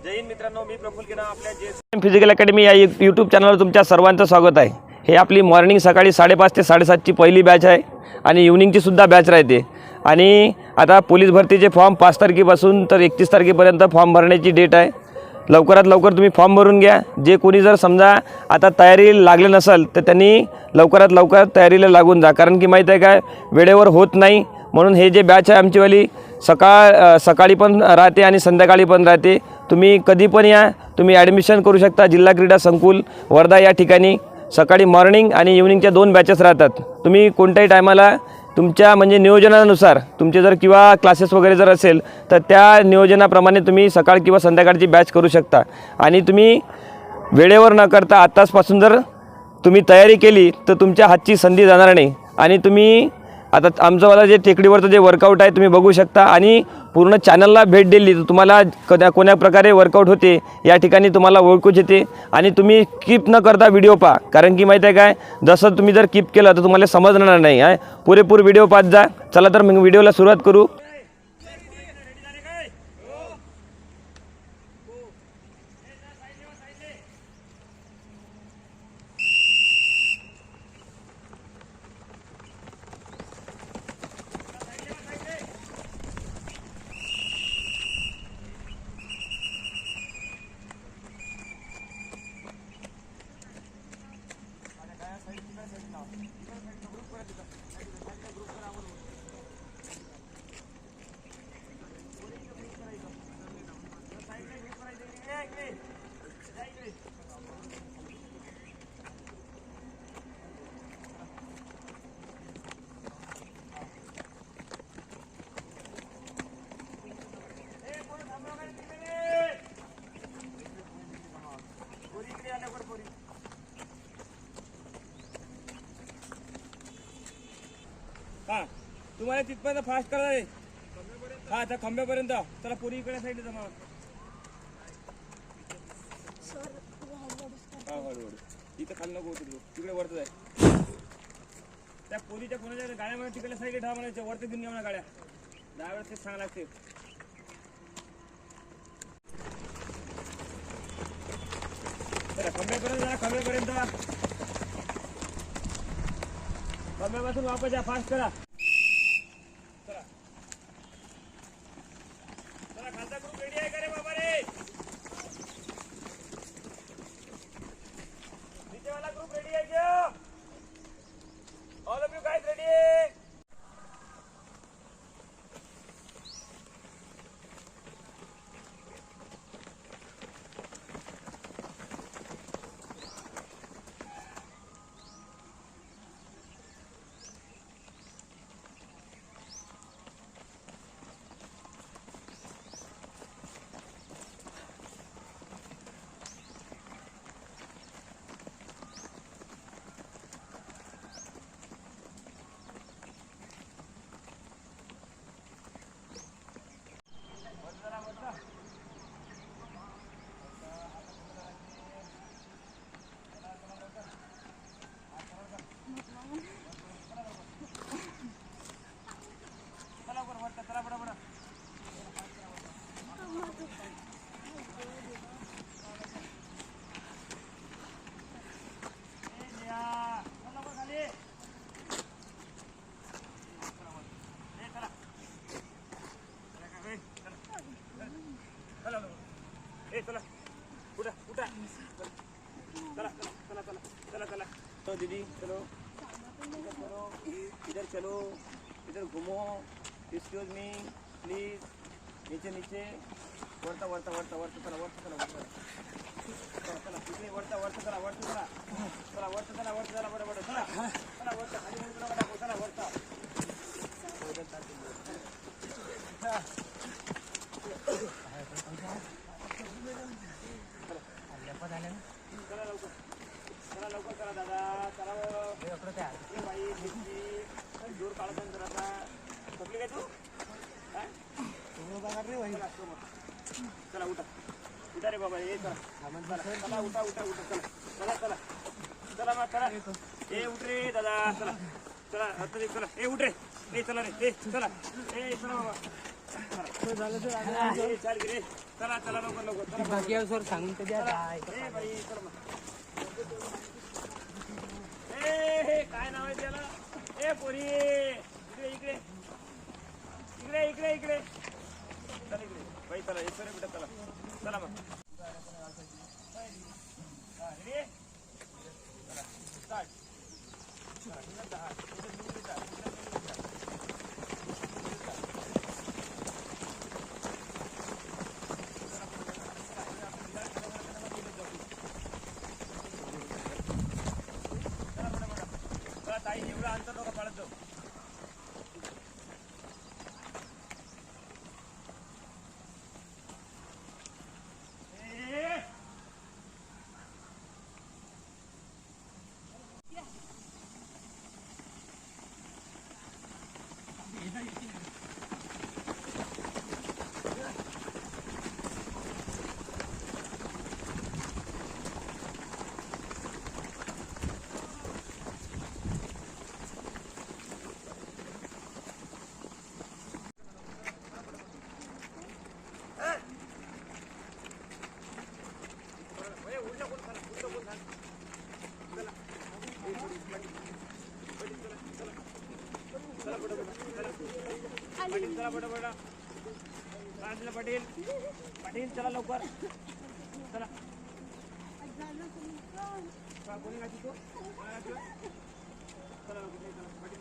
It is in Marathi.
जय हिंद मित्रांनो, मी प्रफुल्ल केना आपल्या जे फिजिकल अकॅडमी या यूट्यूब चॅनलवर तुमच्या सर्वांचं स्वागत आहे। हे आपली मॉर्निंग सकाळी 5:30 ते 7:30ची पहिली बॅच आहे आणि इव्हनिंगची सुद्धा बॅच राहते। आणि आता पोलीस भरतीचे फॉर्म 5 तारखेपासून तर 31 तारखेपर्यंत फॉर्म भरण्याची डेट आहे। लवकरात लवकर तुम्ही फॉर्म भरून घ्या। जे कोणी जर समजा आता तयारी लागले नसेल तर त्यांनी लवकरात लवकर तयारीला लागून जा, कारण की माहीत आहे काय, वेळेवर होत नाही। म्हणून हे जे बॅच आहे आमचीवाली सकाळी पण राहते आणि संध्याकाळी पण राहते। तुम्ही कधी पण या, तुम्ही ॲडमिशन करू शकता। जिल्हा क्रीडा संकुल वर्धा या ठिकाणी सकाळी मॉर्निंग आणि इव्हनिंगच्या 2 बॅचेस राहतात। तुम्ही कोणत्याही टायमाला तुमच्या म्हणजे नियोजनानुसार तुमचे जर किंवा क्लासेस वगैरे जर असेल तर त्या नियोजनाप्रमाणे तुम्ही सकाळ किंवा संध्याकाळची बॅच करू शकता। आणि तुम्ही वेळेवर न करता आत्ताचपासून जर तुम्ही तयारी केली तर तुमच्या हातची संधी जाणार नाही। आणि तुम्ही आता आमचंवाला जे टेकडीवरचं जे वर्कआउट आहे तुम्ही बघू शकता आणि पूर्ण चॅनलला भेट दिली तर तुम्हाला कोण्या प्रकारे वर्कआउट होते या ठिकाणी तुम्हाला ओळखूच येते। आणि तुम्ही कीप न करता व्हिडिओ पहा, कारण की माहीत आहे काय, जसं तुम्ही जर कीप केलं तर तुम्हाला समजणार नाही आहे। पुरेपूर व्हिडिओ पाहत जा। चला तर मग व्हिडिओला सुरुवात करू। तुम्हाला तिथपर्यंत फास्ट करा रे। हा त्या खंब्यापर्यंत चला, पुरी इकडे साईडला जमा। हा हळूहळू इथं खाली नको उतरू, तिकडे वरती जाय। त्या पोलीच्या कोणाच्या गाड्यामध्ये तिकडे साईडला ठेवा म्हणायचं, वरती घेऊन घ्या म्हणा गाड्या। 10 वेळेस तेच सांगा लागते। चला खंब्यापर्यंत जा, खंब्यापर्यंत खंब्यापासून वापस या, फास्ट करा। खालचा ग्रुप रेडी आहे का रे बाबा रे? नीचेवाला ग्रुप रेडी आहे क्या? All of you guys ready है? चलो दीदी, चलो इधर चलो, इधर घूमो। एक्सक्यूज मी प्लीज, नीचे नीचे, वरता वरता वरता वरता चला, वरता चला, वरता चला चला, इकडे वरता वरता चला, वरता चला, चला वरता चला, वरता चला, बडा बडा चला चला, वरता खाली मुंडू नका टाकू, चला वरता। चला लवकर, चला लवकर करा दादा, चला बाई जोर काढता जरा। थकली काय तू? चला उठा उठा रे बाबा, ये चला चला, उठा उठा उठा, चला चला चला चला मग चला, ए उठ रे दादा, चला चला आता चला, ए उठ रे, ए चला रे, ए चला, ए चला बाबा, चल गिरे चला चला लवकर लवकर भाग्यावर सांगून तर द्या काय ए बाई चल मग ए काय नाव आहे त्याला ए पोरी इकडे इकडे इकडे इकडे इकडे चल इकडे बाई चला एक बेटा चला चला मग रेडी चला स्टार्ट ताई एवढं अंतर नका पाळत जाऊ पाटील चला बडा पाटील पाटील चला लवकर चला कोणी गाठी तो चला पाटील